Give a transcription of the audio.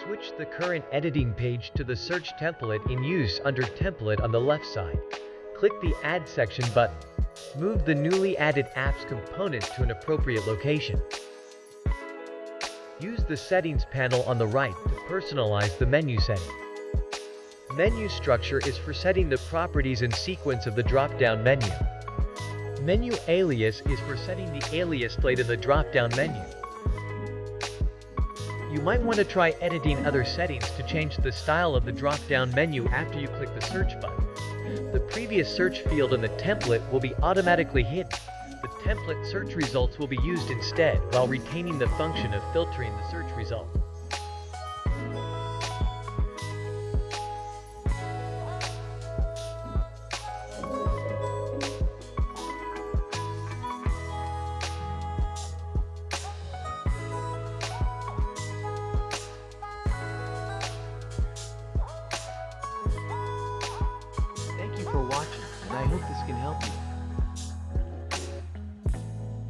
Switch the current editing page to the search template in use under Template on the left side. Click the Add Section button. Move the newly added apps component to an appropriate location. Use the Settings panel on the right to personalize the menu setting. Menu structure is for setting the properties and sequence of the drop-down menu. Menu alias is for setting the alias displayed in the drop-down menu. You might want to try editing other settings to change the style of the drop-down menu after you click the search button. The previous search field in the template will be automatically hidden. The template search results will be used instead while retaining the function of filtering the search result. Thank you for watching, and I hope this can help you.